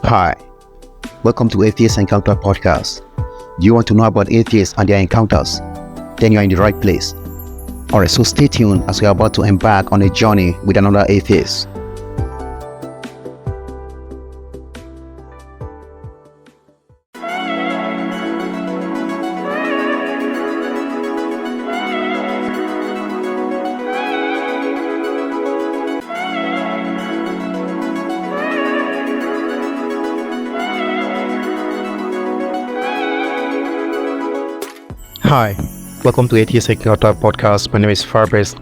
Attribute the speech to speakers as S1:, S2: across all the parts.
S1: Hi, welcome to Atheist Encounter Podcast. Do you want to know about atheists and their encounters? Then you're in the right place. Alright, so stay tuned as we are about to embark on a journey with another atheist. Hi, welcome to Atheist Encounter Podcast. My name is Fabrice,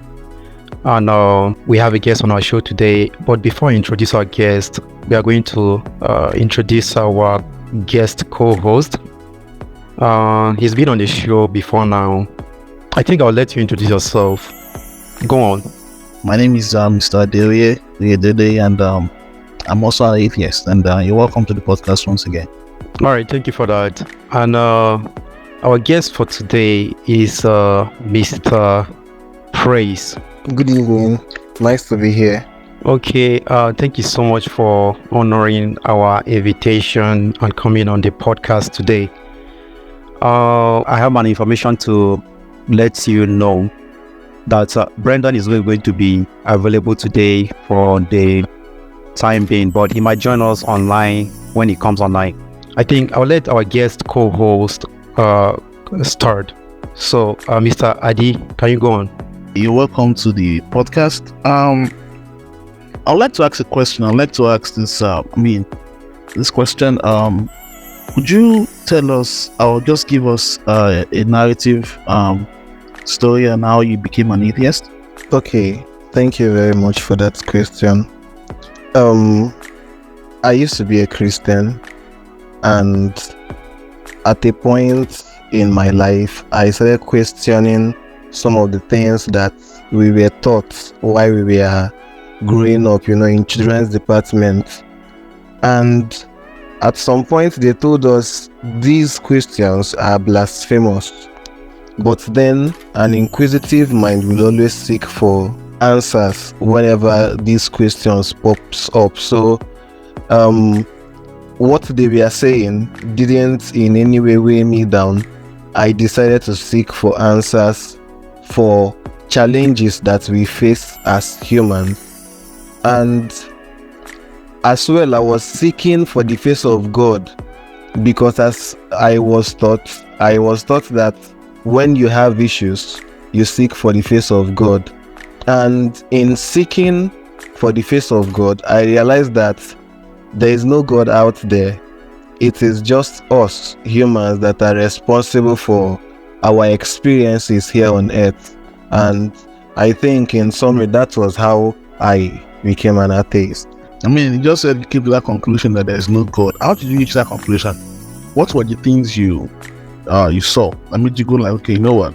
S1: and we have a guest on our show today. But before I introduce our guest, we are going to introduce our guest co-host. He's been on the show before now. I think I'll let you introduce yourself. Go on.
S2: My name is Mr. Dede, and I'm also an atheist, and you're welcome to the podcast once again.
S1: All right, thank you for that. And our guest for today is Mr. Praise.
S3: Good evening. Nice to be here.
S1: Okay, thank you so much for honoring our invitation and coming on the podcast today. I have an information to let you know that Brendan is going to be available today for the time being, but he might join us online when he comes online. I think I'll let our guest co-host start. So, Mr. Adi, can you go on?
S2: You're welcome to the podcast. I'd like to ask a question. I'd like to ask this question. Could you tell us, or just give us a narrative story on how you became an atheist?
S3: Okay, thank you very much for that question. I used to be a Christian, and at a point in my life, I started questioning some of the things that we were taught while we were growing up, in children's department. And at some point, they told us these questions are blasphemous. But then an inquisitive mind will always seek for answers whenever these questions pops up. So, what they were saying didn't in any way weigh me down. I decided to seek for answers for challenges that we face as humans. And as well, I was seeking for the face of God, because as I was taught that when you have issues, you seek for the face of God. And in seeking for the face of God, I realized that there is no God out there. It is just us humans that are responsible for our experiences here on earth. And I think in summary, that was how I became an atheist.
S2: You just said you came to that conclusion that there is no God. How did you reach that conclusion? What were the things you saw? Did you go like, okay, you know what?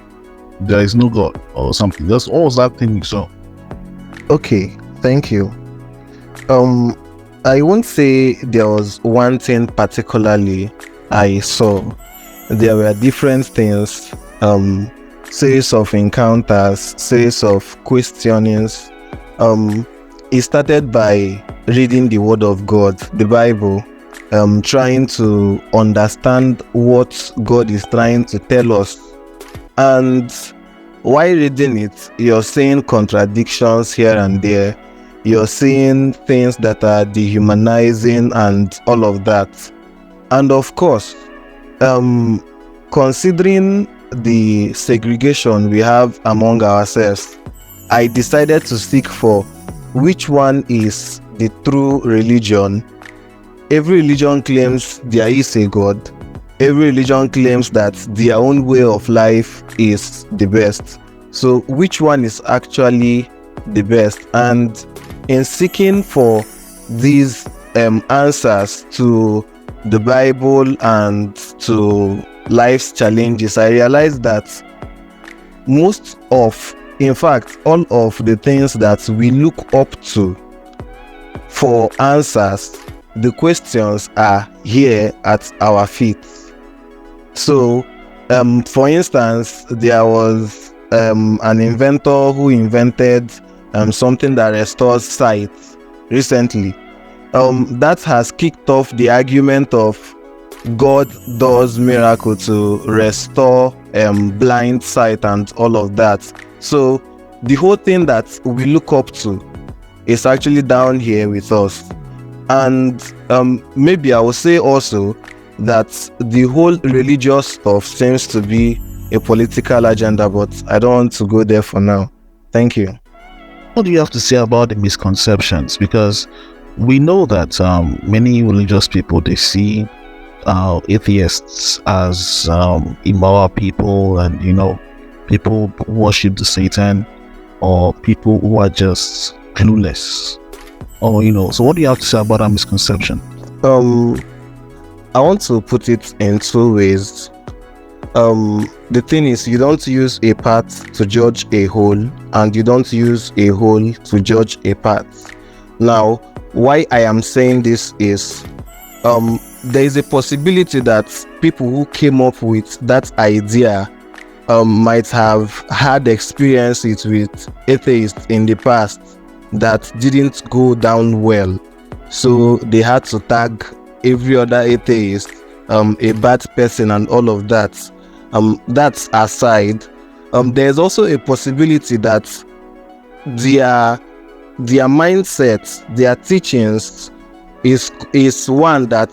S2: There is no God or something. What was that thing you saw?
S3: Okay, thank you. I won't say there was one thing particularly I saw. There were different things, series of encounters, series of questionings. It started by reading the Word of God, the Bible, trying to understand what God is trying to tell us. And while reading it, you're seeing contradictions here and there. You're seeing things that are dehumanizing and all of that. And of course, considering the segregation we have among ourselves, I decided to seek for which one is the true religion. Every religion claims there is a God. Every religion claims that their own way of life is the best. So which one is actually the best? And in seeking for these answers to the Bible and to life's challenges, I realized that all of the things that we look up to for answers, the questions are here at our feet. So, for instance, there was an inventor who invented something that restores sight recently. that has kicked off the argument of God does miracle to restore blind sight and all of that. So the whole thing that we look up to is actually down here with us. And maybe I will say also that the whole religious stuff seems to be a political agenda, but I don't want to go there for now. Thank you.
S2: What do you have to say about the misconceptions? Because we know that many religious people, they see atheists as immoral people, and people who worship the Satan, or people who are just clueless, or so what do you have to say about that misconception?
S3: I want to put it in two ways. The thing is, you don't use a part to judge a whole, and you don't use a whole to judge a part. Now, why I am saying this is there is a possibility that people who came up with that idea might have had experiences with atheists in the past that didn't go down well, so they had to tag every other atheist a bad person and all of that. That's aside, there's also a possibility that their mindset, their teachings is one that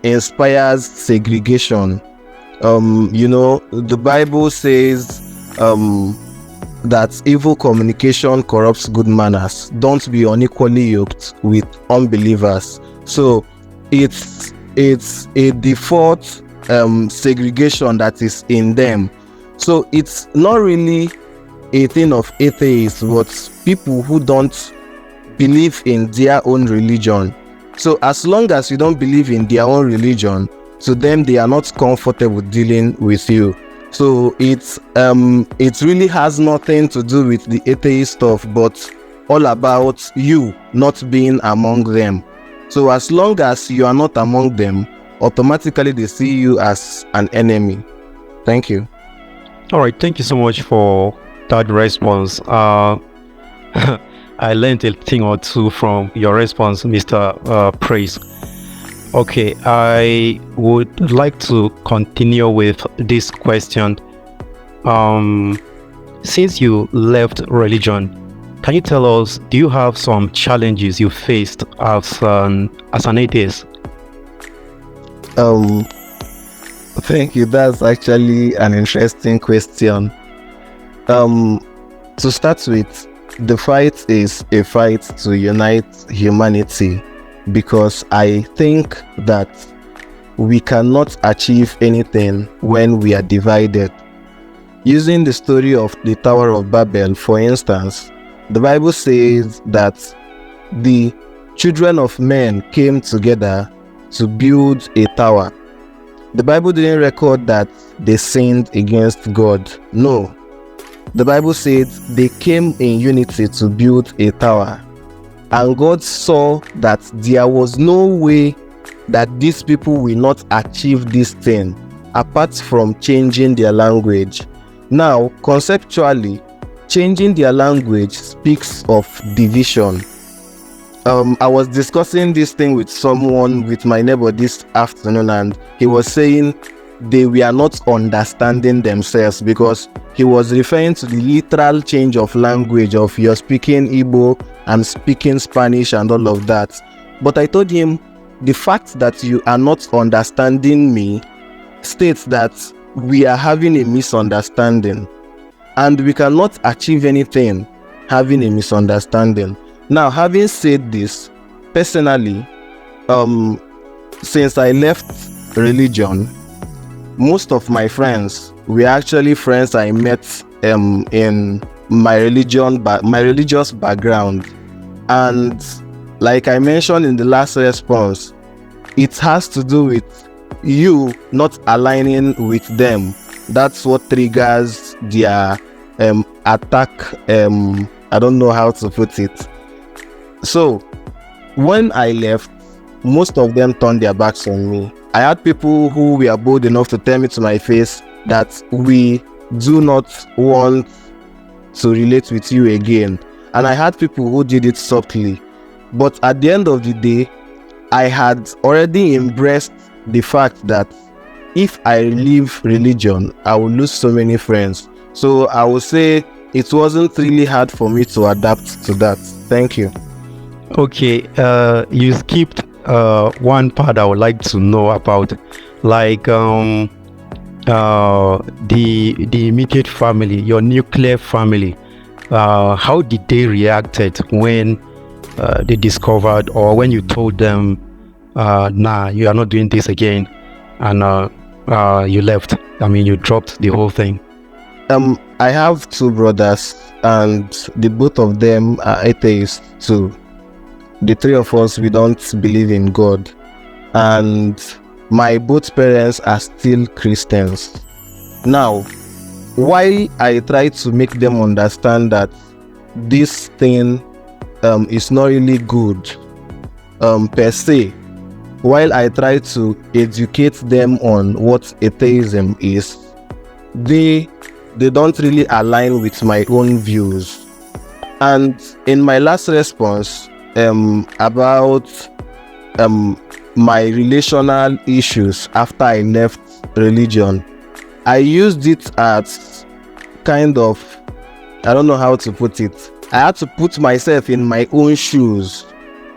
S3: inspires segregation. The Bible says that evil communication corrupts good manners. Don't be unequally yoked with unbelievers. So it's a default segregation that is in them. So it's not really a thing of atheists, but people who don't believe in their own religion. So as long as you don't believe in their own religion, to them they are not comfortable dealing with you. So it really has nothing to do with the atheist stuff, but all about you not being among them. So as long as you are not among them, automatically they see you as an enemy. Thank you.
S1: All right, thank you so much for that response. I learned a thing or two from your response, Mr. Praise. Okay, I would like to continue with this question. Since you left religion, can you tell us, do you have some challenges you faced as an atheist?
S3: Thank you. That's actually an interesting question. To start with, the fight is a fight to unite humanity, because I think that we cannot achieve anything when we are divided. Using the story of the Tower of Babel, for instance, the Bible says that the children of men came together to build a tower. The Bible didn't record that they sinned against God. No. The Bible said they came in unity to build a tower. And God saw that there was no way that these people will not achieve this thing apart from changing their language. Now, conceptually, changing their language speaks of division. I was discussing this thing with my neighbor this afternoon, and he was saying they were not understanding themselves, because he was referring to the literal change of language of you're speaking Igbo and speaking Spanish and all of that. But I told him the fact that you are not understanding me states that we are having a misunderstanding, and we cannot achieve anything having a misunderstanding. Now, having said this, personally, since I left religion, most of my friends were actually friends I met in my religious background. And like I mentioned in the last response, it has to do with you not aligning with them. That's what triggers their attack. I don't know how to put it. So when I left, most of them turned their backs on me. I had people who were bold enough to tell me to my face that we do not want to relate with you again. And I had people who did it subtly. But at the end of the day, I had already embraced the fact that if I leave religion, I will lose so many friends. So I would say it wasn't really hard for me to adapt to that. Thank you.
S1: Okay, you skipped one part I would like to know about, like the immediate family, your nuclear family. How did they reacted when they discovered, or when you told them, nah, you are not doing this again, and you left? I mean, you dropped the whole thing.
S3: I have two brothers, and the both of them are atheists too. The three of us, we don't believe in God, and my both parents are still Christians. Now, why I try to make them understand that this thing is not really good per se, while I try to educate them on what atheism is, they don't really align with my own views. And in my last response about my relational issues after I left religion, I used it as kind of, I don't know how to put it. I had to put myself in my own shoes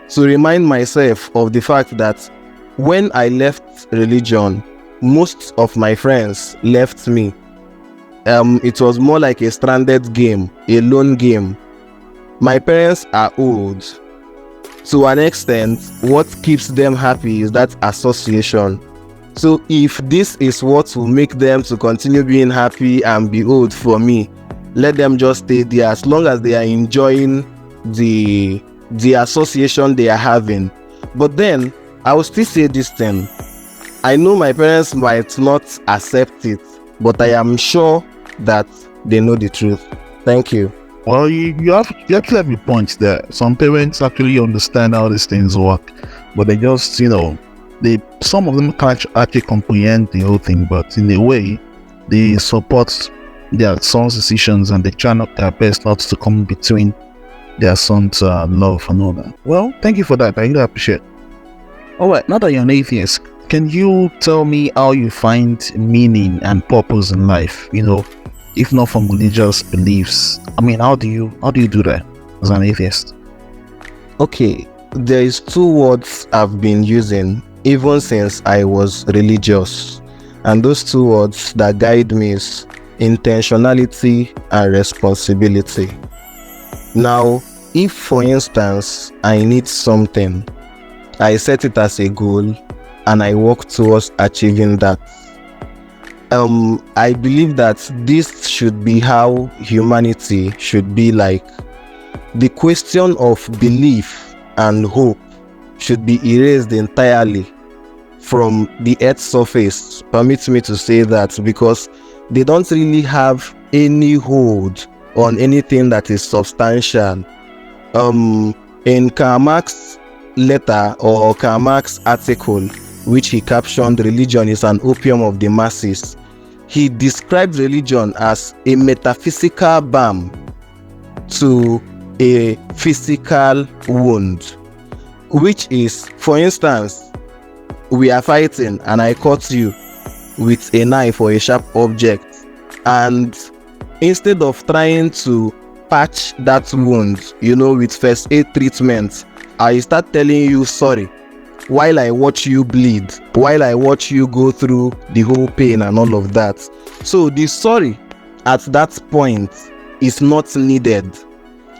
S3: to remind myself of the fact that when I left religion, most of my friends left me. It was more like a stranded game, a lone game. My parents are old. To an extent, what keeps them happy is that association. So if this is what will make them to continue being happy and be old for me, let them just stay there as long as they are enjoying the association they are having. But then I will still say this thing. I know my parents might not accept it, but I am sure that they know the truth. Thank you.
S2: Well, you actually have a point there. Some parents actually understand how these things work, but they just, some of them can't actually comprehend the whole thing, but in a way, they support their son's decisions and they try not their best not to come between their son's love and all that. Well, thank you for that. I really appreciate it. Alright, now that you're an atheist, can you tell me how you find meaning and purpose in life? If not from religious beliefs. I mean, how do you do that as an atheist?
S3: Okay, there is two words I've been using even since I was religious, and those two words that guide me is intentionality and responsibility. Now, if for instance I need something, I set it as a goal and I work towards achieving that. I believe that this should be how humanity should be like. The question of belief and hope should be erased entirely from the earth's surface. Permit me to say that, because they don't really have any hold on anything that is substantial. In Karl Marx's letter or Karl Marx's article, which he captioned "Religion is an opium of the masses," he described religion as a metaphysical balm to a physical wound, which is, for instance, we are fighting and I cut you with a knife or a sharp object, and instead of trying to patch that wound, with first aid treatment, I start telling you sorry while I watch you bleed, while I watch you go through the whole pain and all of that. So the sorry at that point is not needed.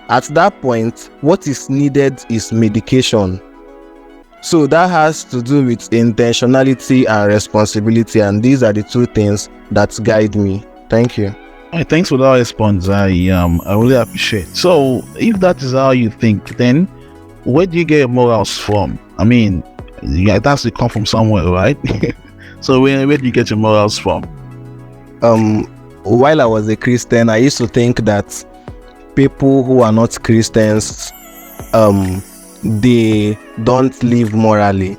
S3: At that point, what is needed is medication. So that has to do with intentionality and responsibility, and these are the two things that guide me. Thank you.
S2: Right, thanks for that response. I really appreciate. So if that is how you think, then where do you get your morals from? I mean, it has to come from somewhere, right? So where do you get your morals from?
S3: While I was a Christian, I used to think that people who are not Christians, they don't live morally.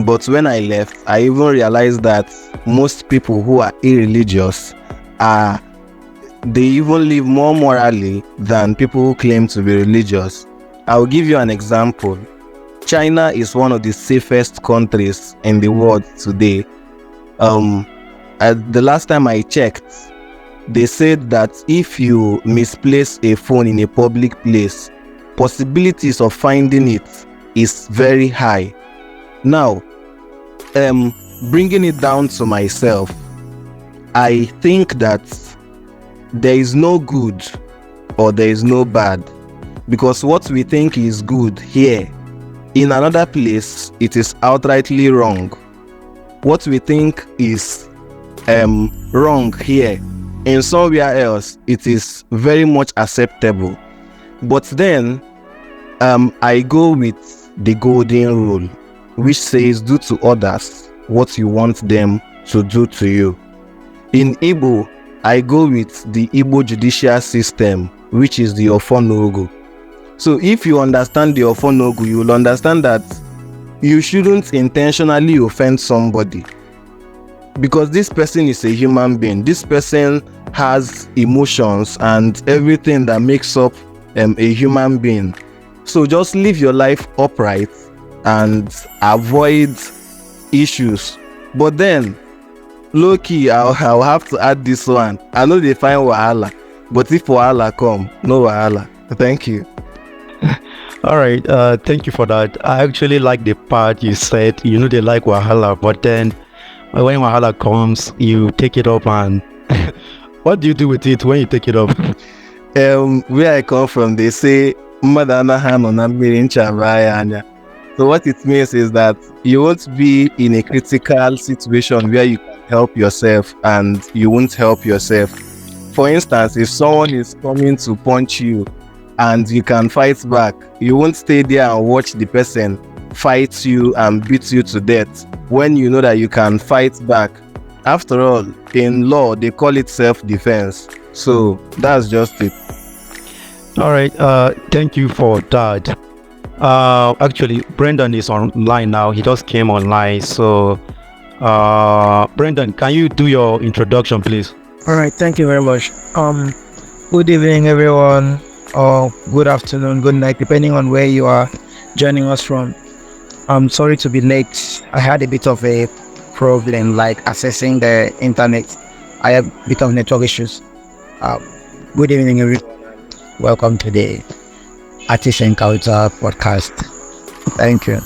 S3: But when I left, I even realized that most people who are irreligious they even live more morally than people who claim to be religious. I'll give you an example. China is one of the safest countries in the world today. The last time I checked, they said that if you misplace a phone in a public place, possibilities of finding it is very high. Now, bringing it down to myself, I think that there is no good or there is no bad, because what we think is good here, in another place, it is outrightly wrong. What we think is wrong here, in somewhere else, it is very much acceptable. But then, I go with the golden rule, which says, do to others what you want them to do to you. In Igbo, I go with the Igbo judicial system, which is the Ofonogu. So if you understand the Ofonogu, you will understand that you shouldn't intentionally offend somebody, because this person is a human being. This person has emotions and everything that makes up a human being. So just live your life upright and avoid issues. But then, low-key, I'll have to add this one. I know they find wahala, but if wahala come, no wahala. Thank you.
S1: All right, thank you for that. I actually like the part you said, they like wahala, but then when wahala comes, you take it up, and what do you do with it when you take it up?
S3: Where I come from, they say, so what it means is that you won't be in a critical situation where you can help yourself and you won't help yourself. For instance, if someone is coming to punch you and you can fight back, you won't stay there and watch the person fight you and beat you to death when you know that you can fight back. After all, in law, they call it self-defense. So that's just it.
S1: All right, thank you for that. Actually, Brendan is online now. He just came online. So, Brendan, can you do your introduction, please?
S4: All right, thank you very much. Good evening, everyone, or good afternoon, good night, depending on where you are joining us from. I'm sorry to be late. I had a bit of a problem, like accessing the internet. I have a bit of network issues. Good evening, everyone. Welcome to the Artist Encounter podcast. Thank you.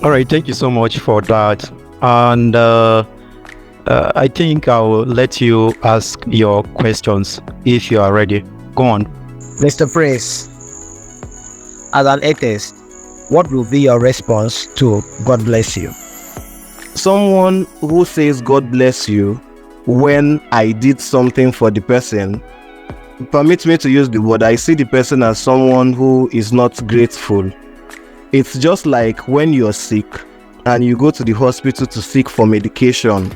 S1: All right, thank you so much for that. And I think I'll let you ask your questions if you are ready. Go on.
S4: Mr. Praise, as an atheist, what will be your response to God bless you?
S3: Someone who says God bless you when I did something for the person, permit me to use the word, I see the person as someone who is not grateful. It's just like when you're sick and you go to the hospital to seek for medication,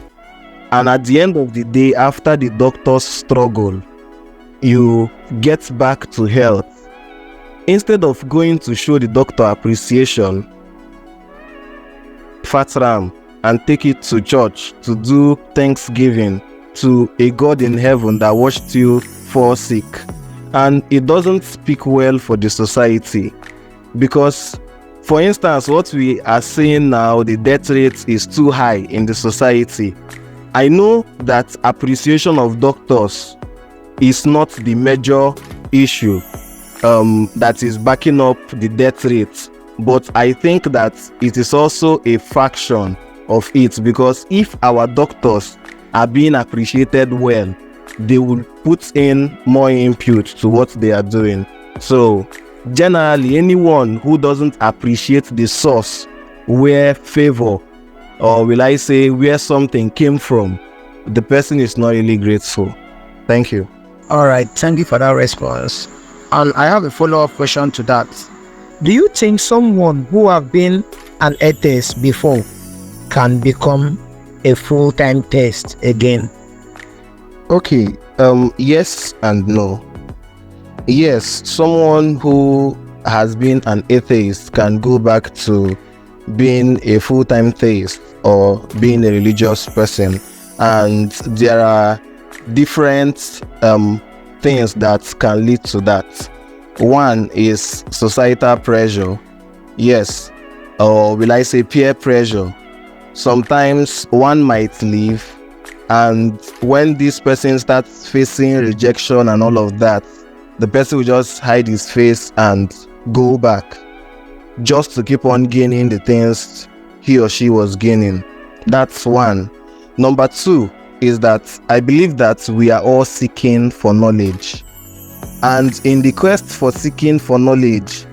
S3: and at the end of the day, after the doctor's struggle, you get back to health. Instead of going to show the doctor appreciation, fat ram and take it to church to do thanksgiving to a God in heaven that watched you fall sick. And it doesn't speak well for the society, because, for instance, what we are seeing now, the death rate is too high in the society. I know that appreciation of doctors is not the major issue that is backing up the death rate, but I think that it is also a fraction of it, because if our doctors are being appreciated well, they will put in more input to what they are doing. So generally, anyone who doesn't appreciate the source where favor, or will I say where something came from, the person is not really grateful. Thank you.
S4: All right, thank you for that response. And I have a follow-up question to that. Do you think someone who have been an atheist before can become a full-time theist again?
S3: Okay, yes and no. Yes, someone who has been an atheist can go back to being a full-time theist or being a religious person, and there are different things that can lead to that. One is societal pressure. Yes. Or will I say peer pressure? Sometimes one might leave, and when this person starts facing rejection and all of that, the person will just hide his face and go back just to keep on gaining the things he or she was gaining. That's one. Number two is that I believe that we are all seeking for knowledge. And in the quest for seeking for knowledge,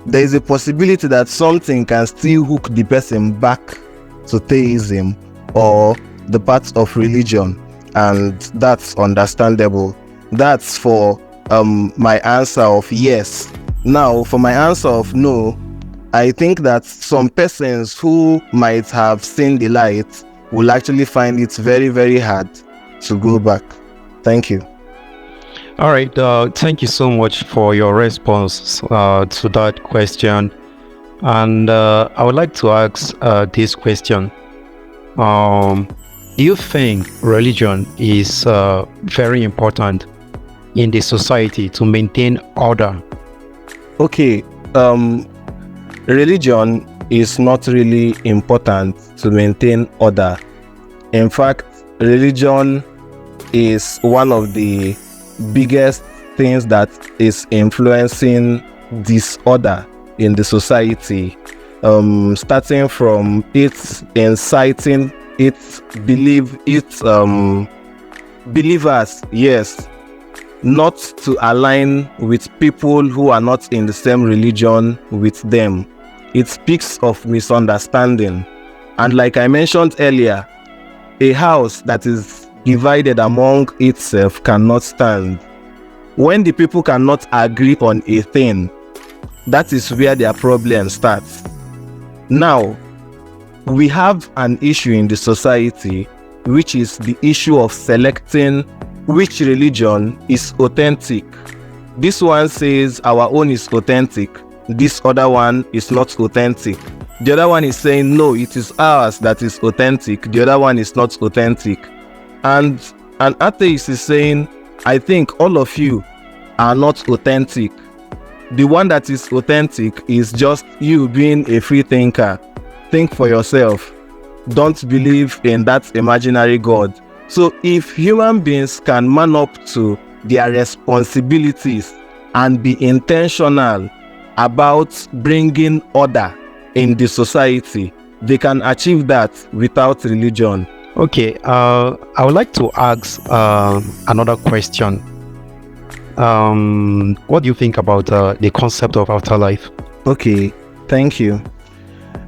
S3: there is a possibility that something can still hook the person back to theism or the path of religion, and that's understandable. That's for my answer of yes. Now, for my answer of no, I think that some persons who might have seen the light will actually find it very, very hard to go back. Thank you.
S1: All right. Thank you so much for your response to that question. And I would like to ask this question. Do you think religion is very important in the society to maintain order?
S3: Okay. Religion is not really important to maintain order. In fact, religion is one of the biggest things that is influencing disorder in the society, starting from its inciting its believers, yes, not to align with people who are not in the same religion with them. It speaks of misunderstanding. And like I mentioned earlier, a house that is divided among itself cannot stand. When the people cannot agree on a thing, that is where their problem starts. Now, we have an issue in the society, which is the issue of selecting which religion is authentic. This one says our own is authentic. This other one is not authentic. The other one is saying, no, it is ours that is authentic. The other one is not authentic. And an atheist is saying, I think all of you are not authentic. The one that is authentic is just you being a free thinker. Think for yourself. Don't believe in that imaginary God. So if human beings can man up to their responsibilities and be intentional about bringing order in the society, they can achieve that without religion.
S1: Okay, I would like to ask another question. What do you think about the concept of afterlife?
S3: Okay, thank you.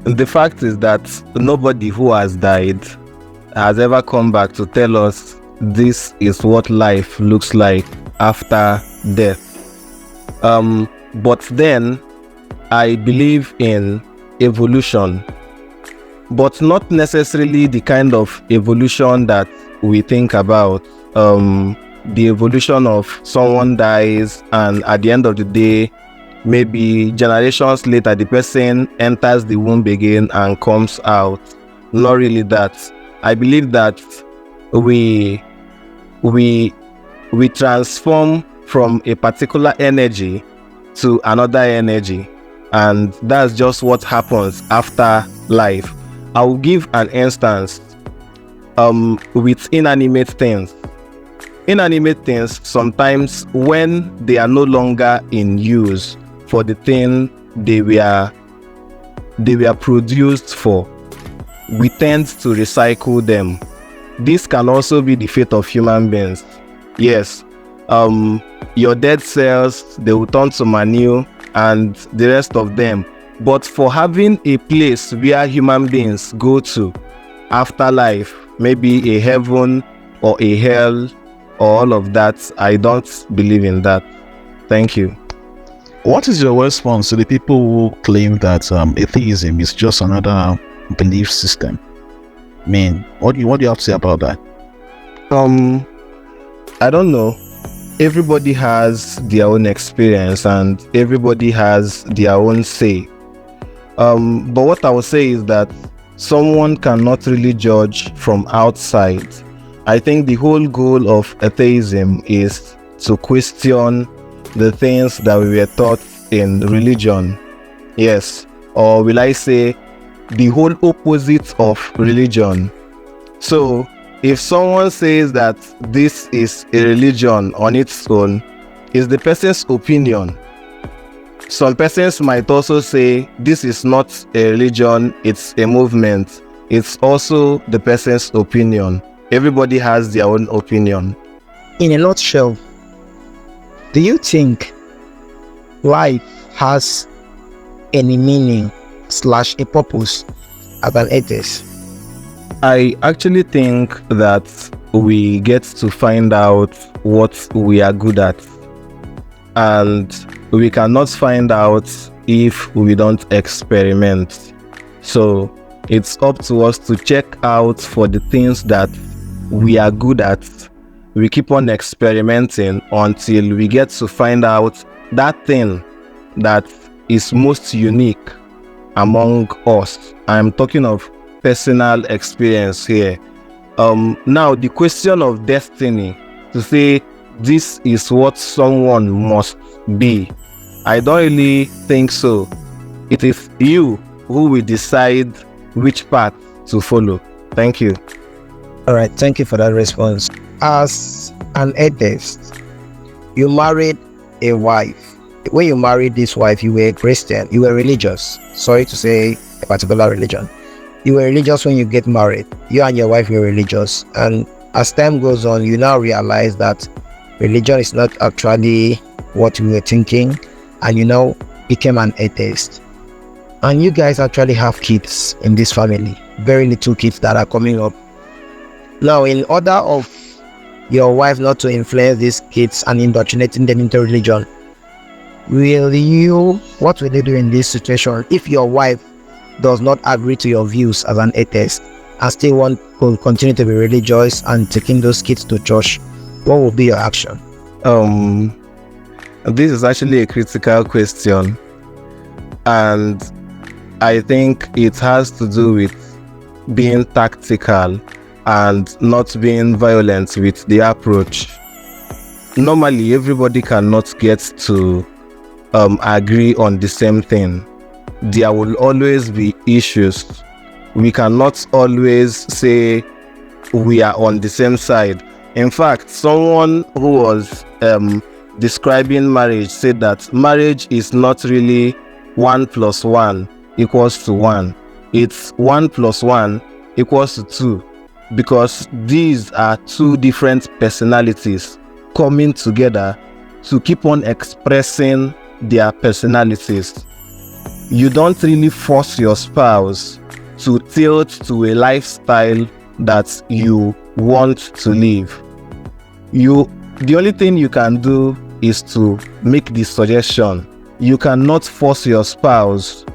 S3: The fact is that nobody who has died has ever come back to tell us this is what life looks like after death. But then I believe in evolution, but not necessarily the kind of evolution that we think about. The evolution of someone dies and at the end of the day, maybe generations later, the person enters the womb again and comes out. Not really that. I believe that we transform from a particular energy to another energy, and that's just what happens after life. I will give an instance with inanimate things. Inanimate things, sometimes when they are no longer in use for the thing they were produced for, we tend to recycle them. This can also be the fate of human beings. Yes, your dead cells, they will turn to manure and the rest of them. But for having a place where human beings go to after life, maybe a heaven or a hell or all of that, I don't believe in that. Thank you.
S2: What is your response to the people who claim that atheism is just another belief system? I mean, what do you have to say about that?
S3: I don't know. Everybody has their own experience and everybody has their own say. But what I would say is that someone cannot really judge from outside. I think the whole goal of atheism is to question the things that we were taught in religion. Yes, or will I say the whole opposite of religion. So if someone says that this is a religion on its own, it's the person's opinion. Some persons might also say this is not a religion, it's a movement. It's also the person's opinion. Everybody has their own opinion.
S4: In a nutshell, do you think life has any meaning / a purpose as an atheist?
S3: I actually think that we get to find out what we are good at, and we cannot find out if we don't experiment. So it's up to us to check out for the things that we are good at. We keep on experimenting until we get to find out that thing that is most unique among us. I'm talking of personal experience here. Now the question of destiny, to say this is what someone must be, I don't really think so. It is you who will decide which path to follow. Thank you.
S4: All right, thank you for that response. As an atheist, you married a wife. When you married this wife, you were a Christian, you were religious. Sorry to say a particular religion. You were religious when you get married. You and your wife were religious. And as time goes on, you now realize that religion is not actually what you were thinking. And you now became an atheist. And you guys actually have kids in this family. Very little kids that are coming up. Now, in order of your wife not to influence these kids and indoctrinating them into religion, what will you do in this situation if your wife does not agree to your views as an atheist and still want to continue to be religious and taking those kids to church? What will be your action?
S3: This is actually a critical question, and I think it has to do with being tactical and not being violent with the approach. Normally, everybody cannot get to agree on the same thing. There will always be issues. We cannot always say we are on the same side. In fact, someone who was describing marriage said that marriage is not really 1 + 1 = 1. It's 1 + 1 = 2, because these are two different personalities coming together to keep on expressing their personalities. You don't really force your spouse to tilt to a lifestyle that you want to live. The only thing you can do is to make the suggestion. You cannot force your spouse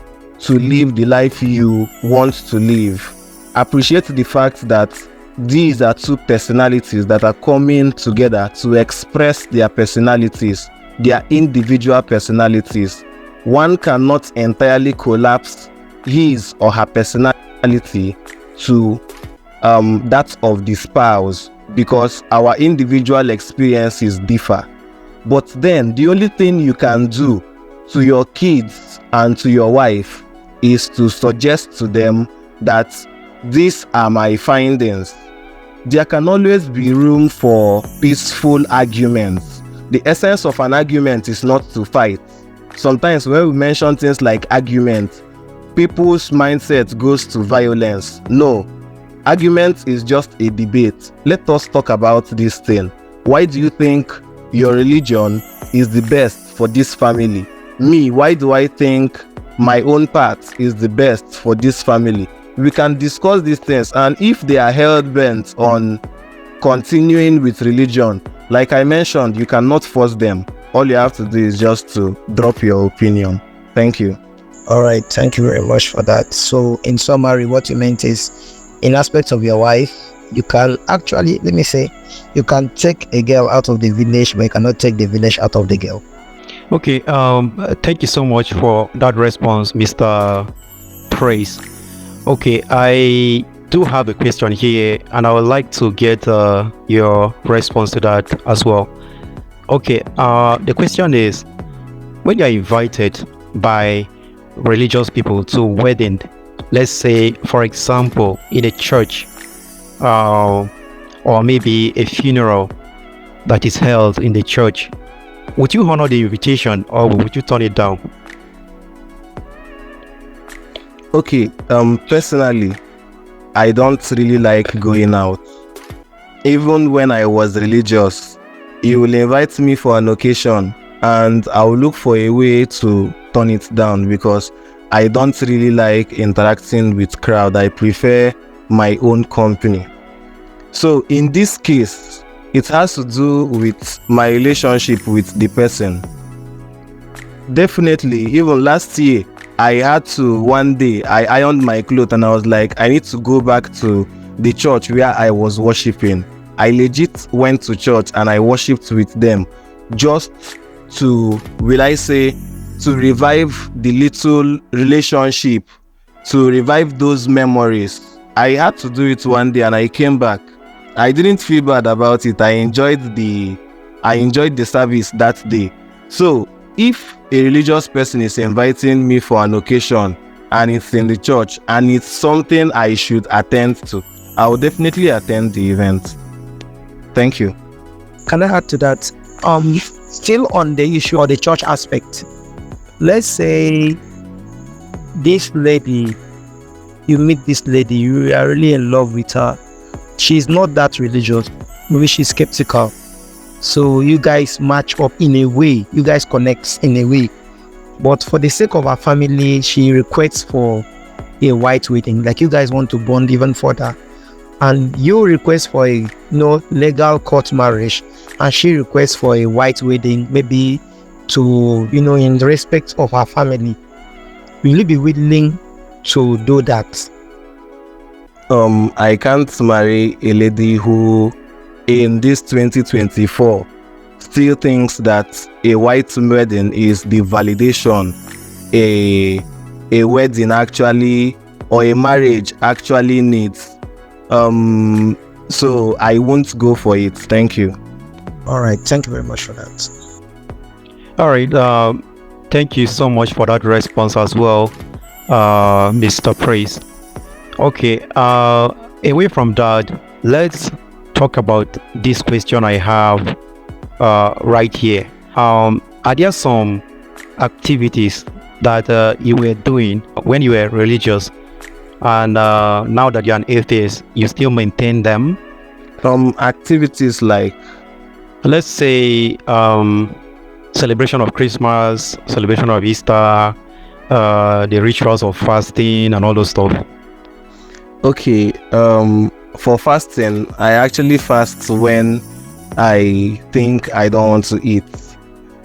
S3: to live the life you want to live. Appreciate the fact that these are two personalities that are coming together to express their personalities, their individual personalities. One cannot entirely collapse his or her personality to that of the spouse, because our individual experiences differ. But then the only thing you can do to your kids and to your wife is to suggest to them that these are my findings. There can always be room for peaceful arguments. The essence of an argument is not to fight. Sometimes when we mention things like argument, people's mindset goes to violence. No, argument is just a debate. Let us talk about this thing. Why do you think your religion is the best for this family? Me, why do I think my own path is the best for this family? We can discuss these things, and if they are hell-bent on continuing with religion, like I mentioned, you cannot force them. All you have to do is just to drop your opinion. Thank you.
S4: All right, thank you very much for that. So in summary, what you meant is, in aspects of your wife, you can actually, you can take a girl out of the village, but you cannot take the village out of the girl.
S1: Okay, thank you so much for that response, Mr. Praise. Okay, I do have a question here, and I would like to get your response to that as well. Okay, the question is, when you are invited by religious people to wedding, let's say, for example, in a church, or maybe a funeral that is held in the church, would you honor the invitation or would you turn it down?
S3: Okay, personally, I don't really like going out. Even when I was religious, you will invite me for an occasion and I'll look for a way to turn it down because I don't really like interacting with crowd. I prefer my own company. So in this case, it has to do with my relationship with the person. Definitely, even last year, I had to, one day, I ironed my clothes and I was like, I need to go back to the church where I was worshiping. I legit went to church and I worshipped with them just to, will I say, to revive the little relationship, to revive those memories. I had to do it one day and I came back. I didn't feel bad about it. I enjoyed the service that day. So if a religious person is inviting me for an occasion and it's in the church and it's something I should attend to, I will definitely attend the event. Thank you.
S4: Can I add to that? Still on the issue or the church aspect, let's say this lady, you meet this lady, you are really in love with her. She's not that religious, maybe she's skeptical. So you guys match up in a way, you guys connect in a way. But for the sake of her family, she requests for a white wedding, like you guys want to bond even further. And you request for a legal court marriage, and she requests for a white wedding, maybe to, in respect of her family. Will you be willing to do that?
S3: I can't marry a lady who, in this 2024, still thinks that a white wedding is the validation a wedding actually, or a marriage actually needs. So I won't go for it. Thank you.
S4: All right. Thank you very much for that.
S1: All right. Thank you so much for that response as well, Mr. Praise. Okay. Away from that, let's talk about this question I have right here. Are there some activities that you were doing when you were religious, and now that you're an atheist, you still maintain them?
S3: Activities like,
S1: let's say, celebration of Christmas, celebration of Easter, the rituals of fasting and all those stuff.
S3: Okay, for fasting, I actually fast when I think I don't want to eat,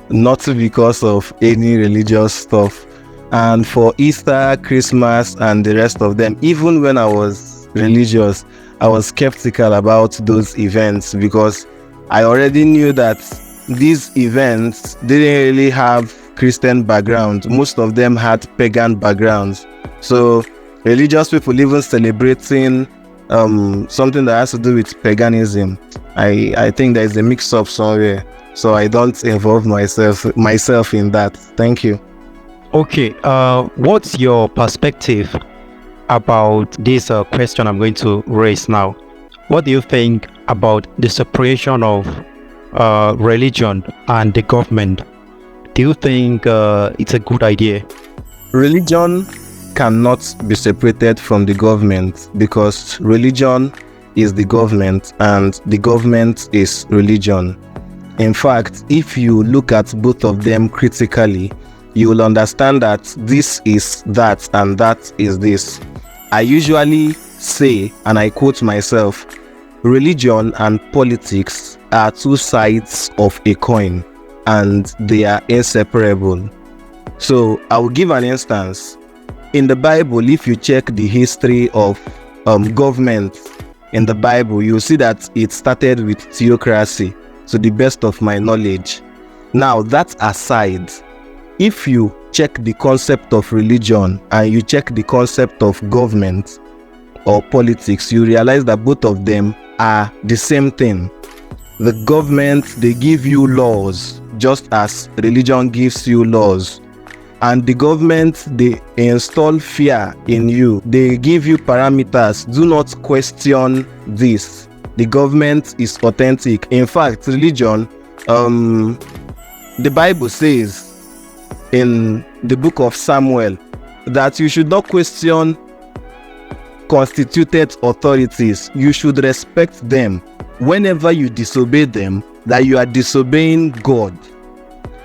S3: not because of any religious stuff. And for Easter, Christmas, and the rest of them, even when I was religious, I was skeptical about those events because I already knew that these events didn't really have Christian background. Most of them had pagan backgrounds. So religious people even celebrating something that has to do with paganism, I think there is a mix-up somewhere. So I don't involve myself in that. Thank you.
S1: Okay, what's your perspective about this question I'm going to raise now? What do you think about the separation of religion and the government? Do you think it's a good idea?
S3: Religion cannot be separated from the government because religion is the government and the government is religion. In fact, if you look at both of them critically, you will understand that this is that and that is this. I usually say, and I quote myself, religion and politics are two sides of a coin and they are inseparable. So I will give an instance. In the Bible, if you check the history of government in the Bible, you'll see that it started with theocracy, to the best of my knowledge. Now, that aside, if you check the concept of religion and you check the concept of government or politics, you realize that both of them are the same thing. The government, they give you laws, just as religion gives you laws. and the government, they install fear in you. They give you parameters. Do not question this. The government is authentic. In fact, religion, the Bible says in the book of Samuel that you should not question constituted authorities. You should respect them. Whenever you disobey them, that you are disobeying God.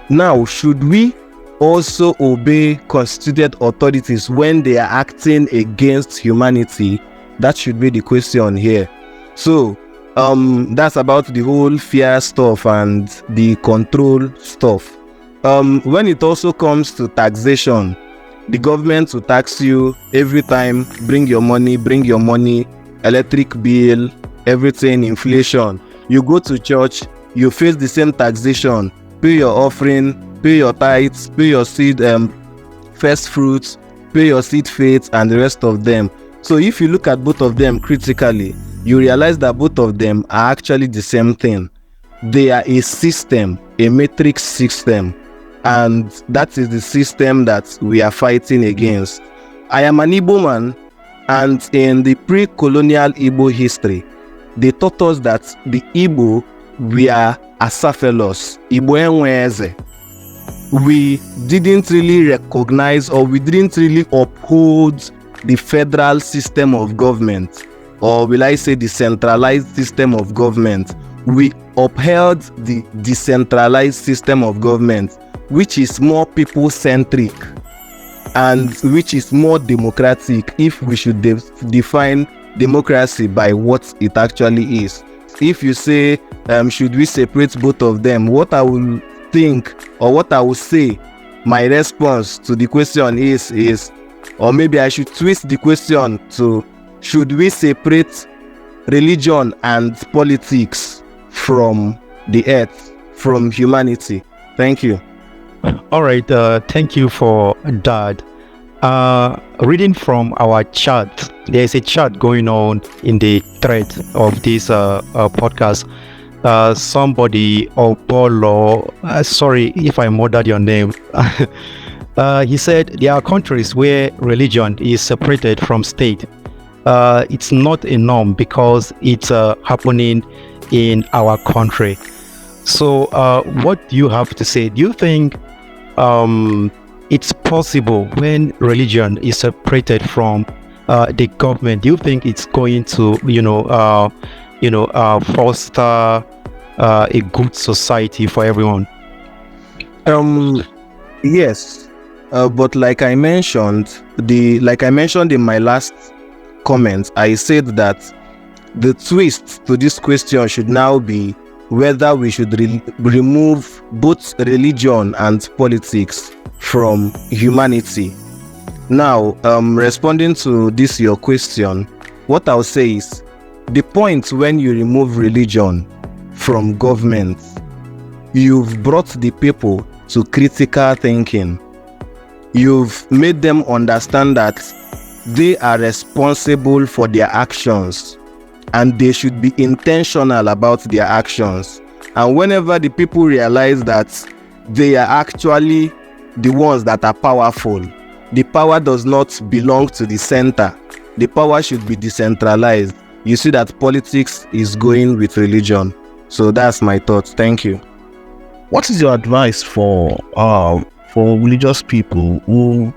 S3: Now, should we also obey constituted authorities when they are acting against humanity? That should be the question here. So that's about the whole fear stuff and the control stuff. When it also comes to taxation, the government will tax you every time. Bring your money, electric bill, everything, inflation. You go to church, you face the same taxation. Pay your offering, pay your tithes, pay your seed, first fruits, pay your seed faith, and the rest of them. So if you look at both of them critically, you realize that both of them are actually the same thing. They are a system, a matrix system, and that is the system that we are fighting against. I am an Igbo man, and in the pre-colonial Igbo history, they taught us that the Igbo were acephalous, Igbo enweze. We didn't really recognize, or we didn't really uphold the federal system of government, or will I say the centralized system of government. We upheld the decentralized system of government, which is more people-centric and which is more democratic, if we should define democracy by what it actually is. If you say, should we separate both of them, what I will think, or what I will say, my response to the question is, or maybe I should twist the question to, should we separate religion and politics from the earth, from humanity? Thank you.
S1: All right, thank you for that. Reading from our chat, there's a chat going on in the thread of this podcast. Somebody, Obolo, sorry if I murdered your name, he said there are countries where religion is separated from state. It's not a norm because it's happening in our country. So what do you have to say? Do you think it's possible when religion is separated from the government? Do you think it's going to foster a good society for everyone?
S3: Yes, but like I mentioned in my last comment, I said that the twist to this question should now be whether we should remove both religion and politics from humanity. Now, responding to this your question, what I'll say is, the point when you remove religion from government, you've brought the people to critical thinking. You've made them understand that they are responsible for their actions and they should be intentional about their actions. And whenever the people realize that they are actually the ones that are powerful, the power does not belong to the center. The power should be decentralized. You see that politics is going with religion. So that's my thoughts. Thank you.
S2: What is your advice for religious people who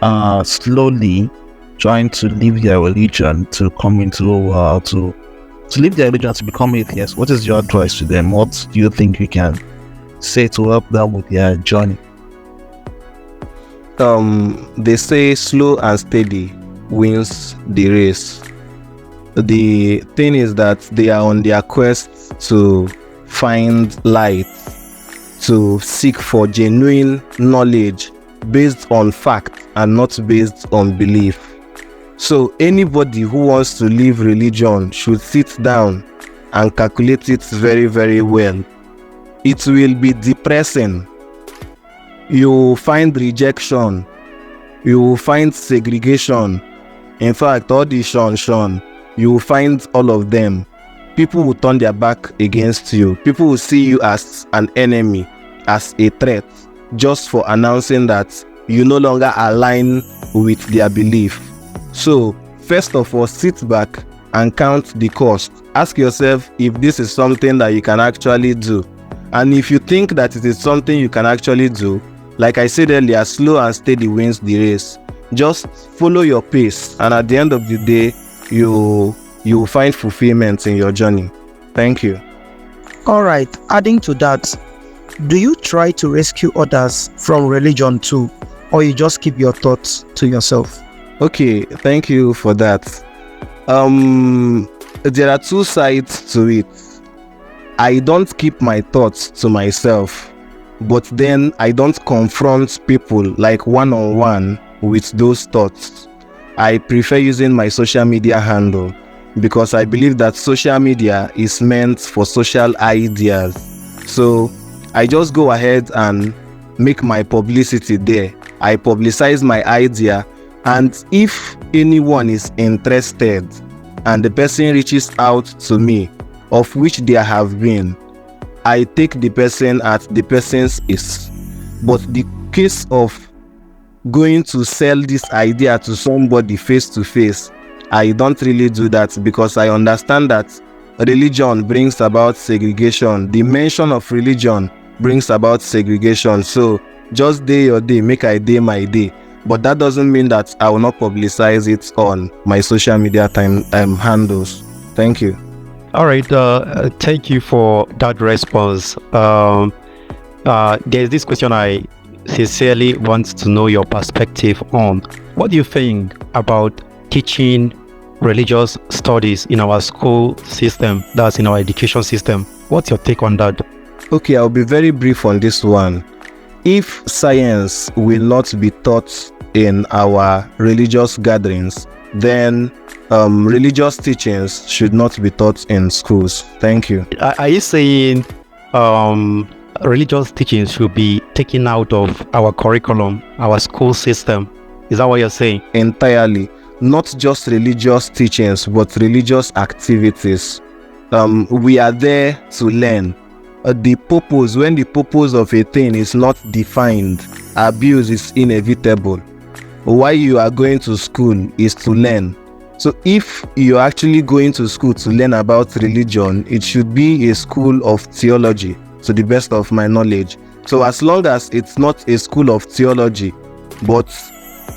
S2: are slowly trying to leave their religion to come into to leave their religion to become atheists? What is your advice to them? What do you think you can say to help them with their journey?
S3: They say slow and steady wins the race. The thing is that they are on their quest to find light, to seek for genuine knowledge based on fact and not based on belief. So anybody who wants to leave religion should sit down and calculate it very, very well. It will be depressing. You will find rejection. You will find segregation. In fact, all the shun, you will find all of them. People will turn their back against you. People will see you as an enemy, as a threat, just for announcing that you no longer align with their belief. So first of all, sit back and count the cost. Ask yourself if this is something that you can actually do. And if you think that it is something you can actually do, like I said earlier, slow and steady wins the race. Just follow your pace, and at the end of the day, you will find fulfillment in your journey. Thank you.
S4: All right, adding to that, do you try to rescue others from religion too, or you just keep your thoughts to yourself?
S3: Okay, thank you for that. There are two sides to it. I don't keep my thoughts to myself, but then I don't confront people like one-on-one with those thoughts. I prefer using my social media handle because I believe that social media is meant for social ideas. So I just go ahead and make my publicity there. I publicize my idea, and if anyone is interested and the person reaches out to me, of which there have been, I take the person at the person's pace. But the case of going to sell this idea to somebody face to face, I don't really do that, because I understand that religion brings about segregation. The mention of religion brings about segregation. So just day your day, make I day my day. But that doesn't mean that I will not publicize it on my social media handles. Thank you.
S1: All right. Thank you for that response. There's this question I sincerely want to know your perspective on. What do you think about teaching religious studies in our school system, that's in our education system? What's your take on that?
S3: Okay, I'll be very brief on this one. If science will not be taught in our religious gatherings, then religious teachings should not be taught in schools. Thank you.
S1: Are you saying religious teachings should be taken out of our curriculum, our school system? Is that what you're saying?
S3: Entirely. Not just religious teachings, but religious activities. We are there to learn. When the purpose of a thing is not defined, abuse is inevitable. Why you are going to school is to learn. So if you're actually going to school to learn about religion, it should be a school of theology, to the best of my knowledge. So as long as it's not a school of theology, but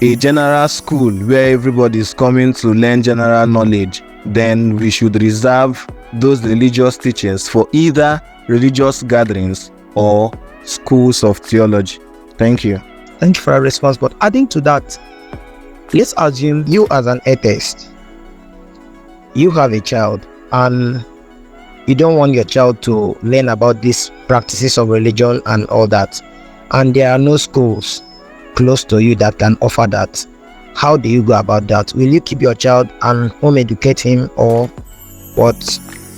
S3: a general school where everybody is coming to learn general knowledge, then we should reserve those religious teachings for either religious gatherings or schools of theology. Thank you.
S4: Thank you for your response. But adding to that, let's assume you as an atheist, you have a child and you don't want your child to learn about these practices of religion and all that, and there are no schools close to you that can offer that. How do you go about that? Will you keep your child and home educate him, or what?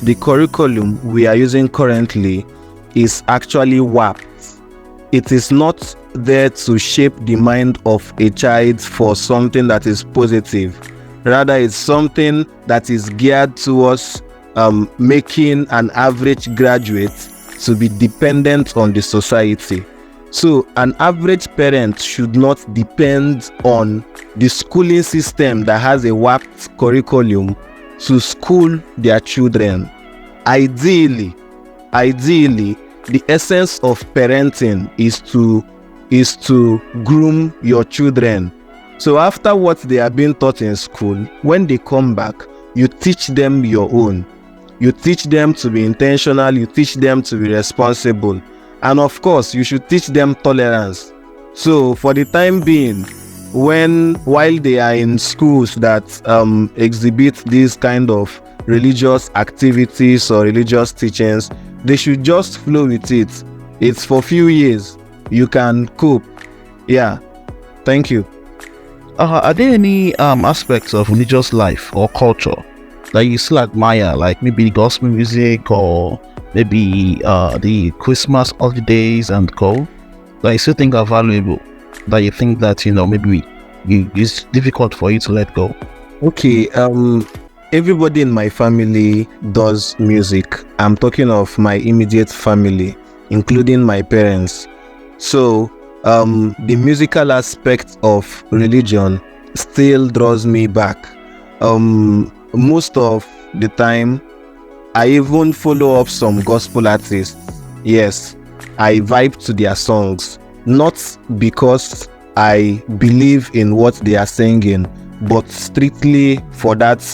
S3: The curriculum we are using currently is actually warped. It is not there to shape the mind of a child for something that is positive. Rather, it's something that is geared towards making an average graduate to be dependent on the society. So an average parent should not depend on the schooling system that has a warped curriculum to school their children. Ideally, the essence of parenting is to groom your children. So after what they are being taught in school, when they come back, you teach them your own. You teach them to be intentional, you teach them to be responsible. And of course, you should teach them tolerance. So for the time being, while they are in schools that exhibit these kind of religious activities or religious teachings, they should just flow with it. It's for few years. You can cope. Yeah. Thank you.
S2: Are there any aspects of religious life or culture that you still admire, like maybe gospel music or maybe the Christmas holidays and co, that you still think are valuable, that you think that, maybe it's difficult for you to let go?
S3: Okay, everybody in my family does music. I'm talking of my immediate family, including my parents. So the musical aspect of religion still draws me back. Most of the time, I even follow up some gospel artists. Yes, I vibe to their songs, not because I believe in what they are singing, but strictly for that,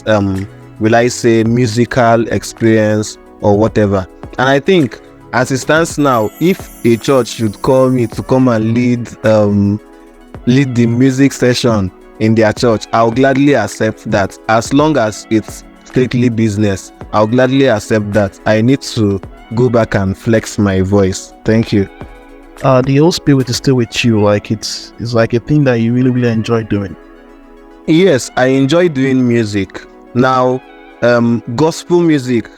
S3: will I say, musical experience or whatever. And I think, as it stands now, if a church should call me to come and lead the music session in their church, I'll gladly accept that. As long as it's strictly business, I'll gladly accept that. I need to go back and flex my voice. Thank you.
S2: The Holy Spirit is still with you. Like it's like a thing that you really, really enjoy doing.
S3: Yes, I enjoy doing music. Now, gospel music,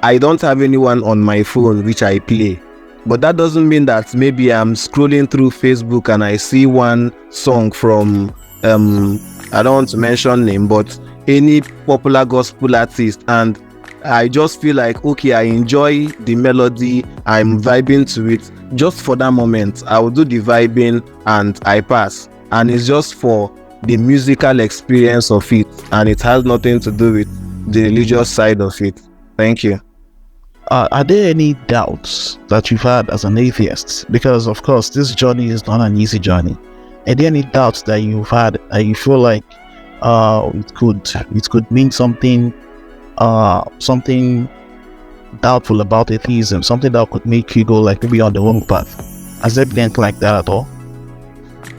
S3: I don't have anyone on my phone which I play. But that doesn't mean that maybe I'm scrolling through Facebook and I see one song from, I don't want to mention name, but any popular gospel artist, and I just feel like, okay, I enjoy the melody, I'm vibing to it. Just for that moment, I will do the vibing and I pass. And it's just for the musical experience of it, and it has nothing to do with the religious side of it. Thank you.
S2: Are there any doubts that you've had as an atheist? Because of course, this journey is not an easy journey. Are there any doubts that you've had that you feel like it could mean something doubtful about atheism, something that could make you go like maybe on the wrong path? Has there been anything like that at all?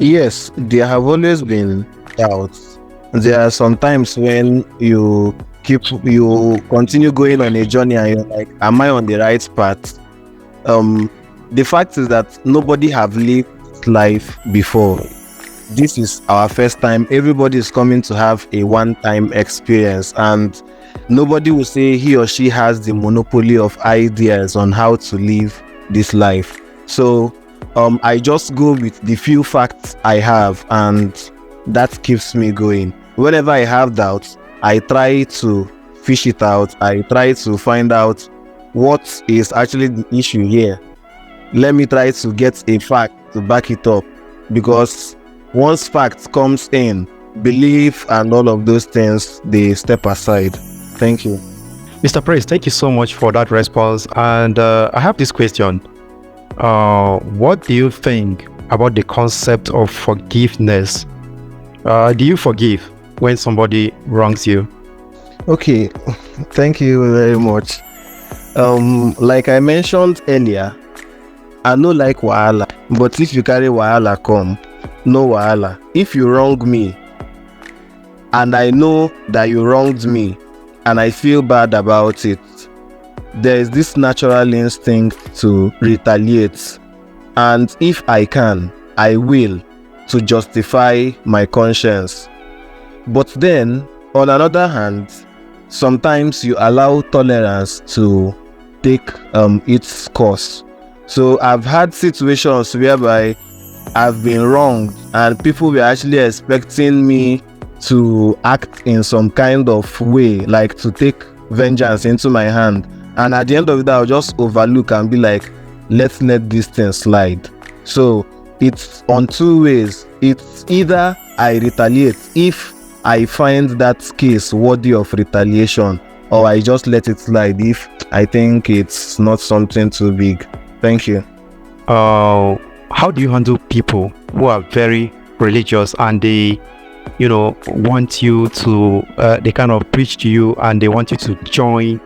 S3: Yes, there have always been doubts. There are some times when you continue going on a journey and you're like, am I on the right path? The fact is that nobody have lived life before. This is our first time. Everybody is coming to have a one-time experience, and nobody will say he or she has the monopoly of ideas on how to live this life. So I just go with the few facts I have, and that keeps me going. Whenever I have doubts, I try to fish it out. I try to find out what is actually the issue here. Let me try to get a fact to back it up, because once fact comes in, belief and all of those things, they step aside. Thank you.
S1: Mr. Praise, thank you so much for that response. And I have this question. What do you think about the concept of forgiveness? Do you forgive when somebody wrongs you?
S3: Okay, thank you very much. Like I mentioned earlier, I no like wahala, but if you carry wahala come, no wahala. If you wrong me, and I know that you wronged me, and I feel bad about it, there is this natural instinct to retaliate. And if I can, I will, to justify my conscience. But then, on another hand, sometimes you allow tolerance to take its course. So I've had situations whereby I've been wronged and people were actually expecting me to act in some kind of way, like to take vengeance into my hand. And at the end of it, I'll just overlook and be like, let's let this thing slide. So it's on two ways. It's either I retaliate if I find that case worthy of retaliation, or I just let it slide if I think it's not something too big. Thank you.
S1: How do you handle people who are very religious and they want you to they kind of preach to you and they want you to join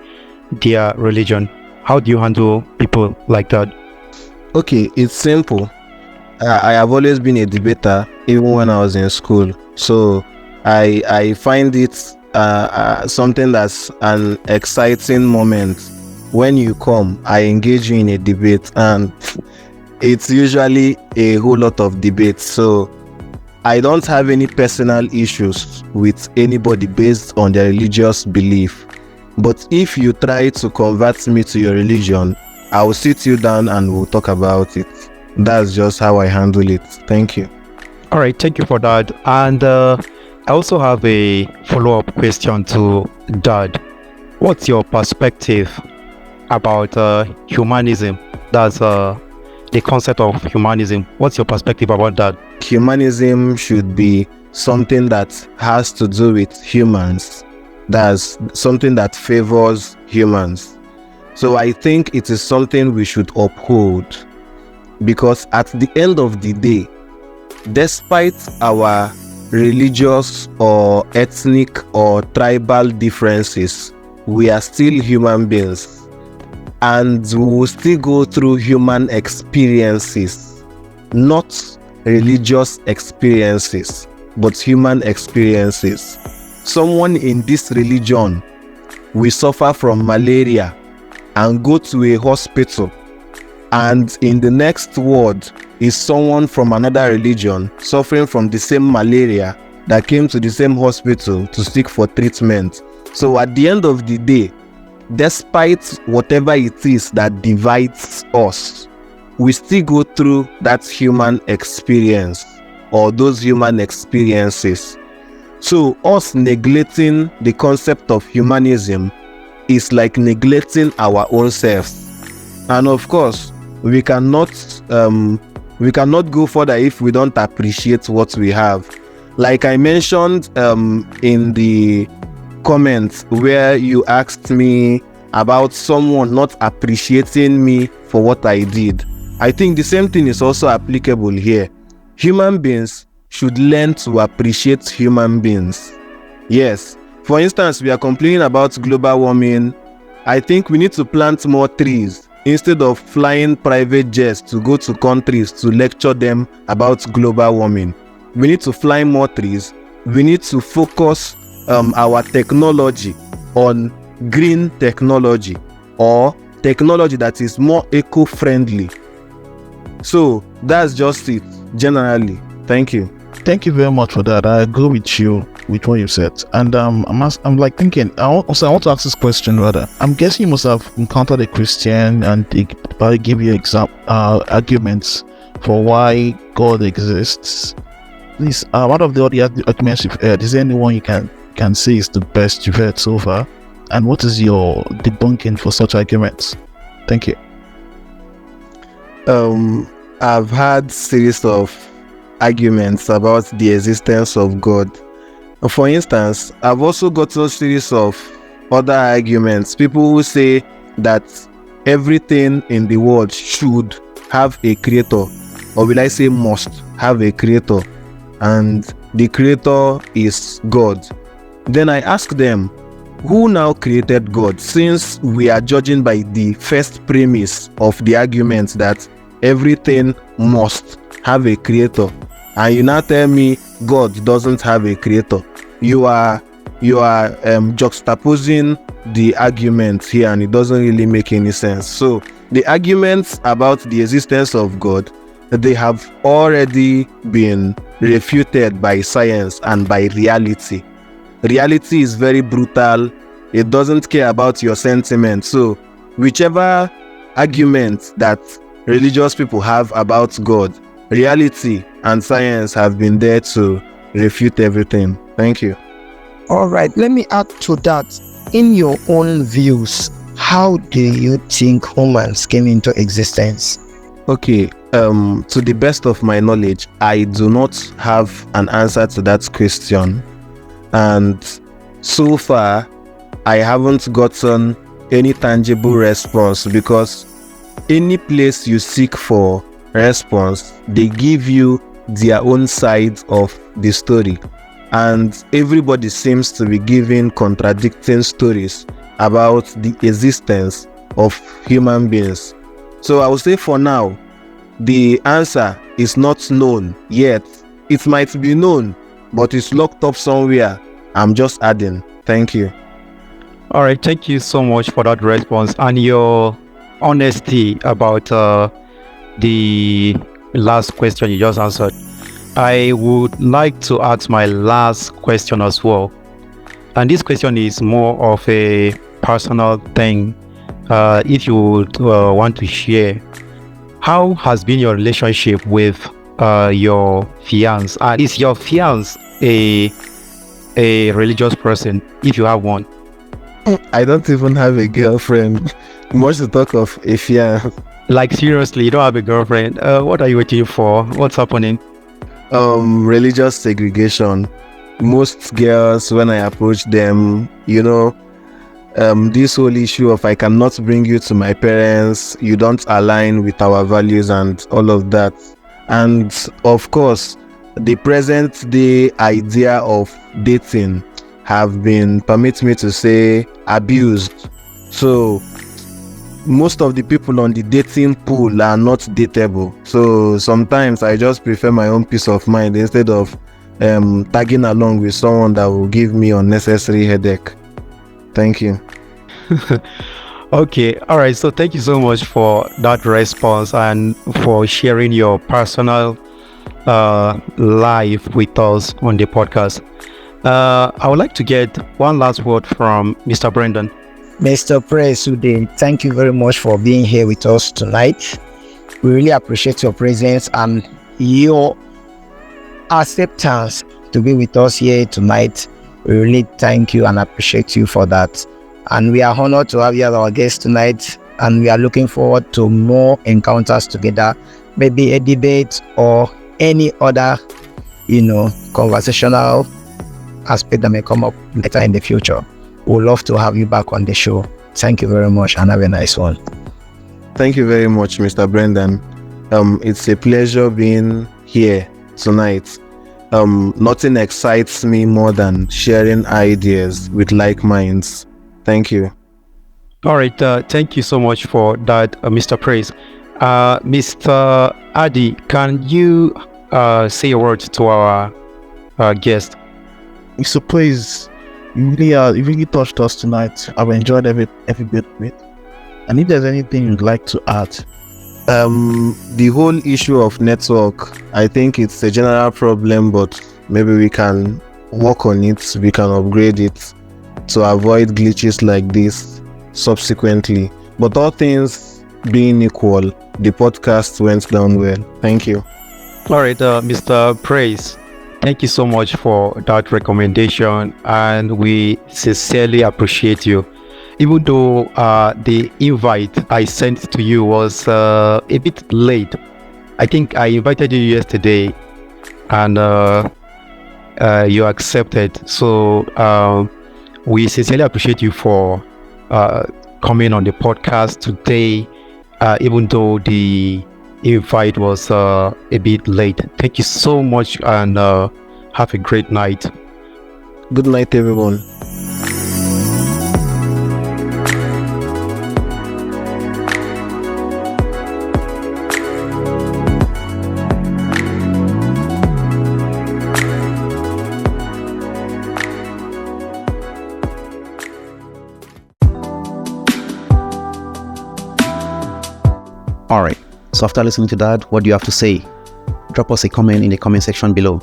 S1: their religion? How do you handle people like that?
S3: Okay, it's simple. I have always been a debater, even when I was in school. So I find it something that's an exciting moment. When you come, I engage you in a debate, and it's usually a whole lot of debate. So I don't have any personal issues with anybody based on their religious belief. But if you try to convert me to your religion, I will sit you down and we'll talk about it. That's just how I handle it. Thank you.
S1: All right, thank you for that. And I also have a follow-up question to Dad. What's your perspective about humanism? That's the the concept of humanism. What's your perspective about that?
S3: Humanism should be something that has to do with humans. That's something that favors humans. So I think it is something we should uphold, because at the end of the day, despite our religious or ethnic or tribal differences, we are still human beings, and we will still go through human experiences, not religious experiences, but human experiences. Someone in this religion will suffer from malaria and go to a hospital, and in the next ward is someone from another religion suffering from the same malaria that came to the same hospital to seek for treatment. So at the end of the day, despite whatever it is that divides us, we still go through that human experience or those human experiences. So us neglecting the concept of humanism is like neglecting our own selves. And of course, we cannot go further if we don't appreciate what we have. Like I mentioned in the comments where you asked me about someone not appreciating me for what I did, I think the same thing is also applicable here. Human beings should learn to appreciate human beings. Yes, for instance, we are complaining about global warming. I think we need to plant more trees instead of flying private jets to go to countries to lecture them about global warming. We need to fly more trees. We need to focus our technology on green technology or technology that is more eco-friendly. So that's just it generally. Thank you.
S2: Thank you very much for that. I agree with you with what you said. And I'm like thinking, I want to ask this question rather. I'm guessing you must have encountered a Christian and they probably give you arguments for why God exists. Please, out of the other arguments you've heard, is there anyone you can say is the best you've heard so far? And what is your debunking for such arguments? Thank you.
S3: I've had series of arguments about the existence of God. For instance, I've also got a series of other arguments. People who say that everything in the world should have a creator, or will I say must have a creator, and the creator is God. Then I ask them, who now created God, since we are judging by the first premise of the argument that everything must have a creator, and you now tell me God doesn't have a creator? You are juxtaposing the argument here, and it doesn't really make any sense. So the arguments about the existence of God, they have already been refuted by science and by reality. Reality is very brutal. It doesn't care about your sentiments. So whichever argument that religious people have about God, reality and science have been there to refute everything. Thank you.
S4: All right, let me add to that. In your own views, how do you think humans came into existence?
S3: Okay, to the best of my knowledge, I do not have an answer to that question. And so far, I haven't gotten any tangible response, because any place you seek for response, they give you their own side of the story. And everybody seems to be giving contradicting stories about the existence of human beings. So I would say for now, the answer is not known yet. It might be known, but it's locked up somewhere. I'm just adding. Thank you.
S1: All right, thank you so much for that response and your honesty about the last question you just answered. I would like to ask my last question as well. And this question is more of a personal thing. If you would want to share, how has been your relationship with your fiance? And is your fiance a religious person, if you have one?
S3: I don't even have a girlfriend. Much to talk of a fiance.
S1: Like seriously, you don't have a girlfriend. What are you waiting for? What's happening?
S3: Religious segregation. Most girls, when I approach them, this whole issue of I cannot bring you to my parents, you don't align with our values and all of that. And of course, the present day idea of dating have been, permit me to say, abused. So most of the people on the dating pool are not dateable. So sometimes I just prefer my own peace of mind instead of tagging along with someone that will give me unnecessary headache. Thank you.
S1: Okay, all right. So thank you so much for that response and for sharing your personal life with us on the podcast. I would like to get one last word from Mr. Brendan.
S4: Mr. Presude, thank you very much for being here with us tonight. We really appreciate your presence and your acceptance to be with us here tonight. We really thank you and appreciate you for that. And we are honored to have you as our guest tonight. And we are looking forward to more encounters together, maybe a debate or any other, conversational aspect that may come up later in the future. We'd love to have you back on the show. Thank you very much and have a nice one.
S3: Thank you very much, Mr. Brendan. It's a pleasure being here tonight. Nothing excites me more than sharing ideas with like minds. Thank you.
S1: All right. Thank you so much for that, Mr. Praise. Mr. Adi, can you say a word to our guest?
S2: Mr. Praise, you really touched us tonight. I've enjoyed every bit of it. And if there's anything you'd like to add.
S3: The whole issue of network, I think it's a general problem, but maybe we can work on it, we can upgrade it to avoid glitches like this subsequently. But all things being equal, the podcast went down well. Thank you.
S1: All right, Mr. Praise, thank you so much for that recommendation, and we sincerely appreciate you. Even though the invite I sent to you was a bit late. I think I invited you yesterday and you accepted. So we sincerely appreciate you for coming on the podcast today, even though the invite was a bit late. Thank you so much and have a great night.
S3: Good night, everyone.
S5: Alright, so after listening to that, what do you have to say? Drop us a comment in the comment section below.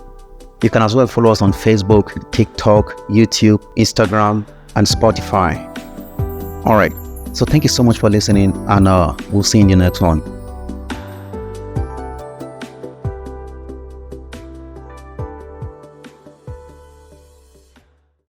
S5: You can as well follow us on Facebook, TikTok, YouTube, Instagram, and Spotify. Alright, so thank you so much for listening, and we'll see you in the next one.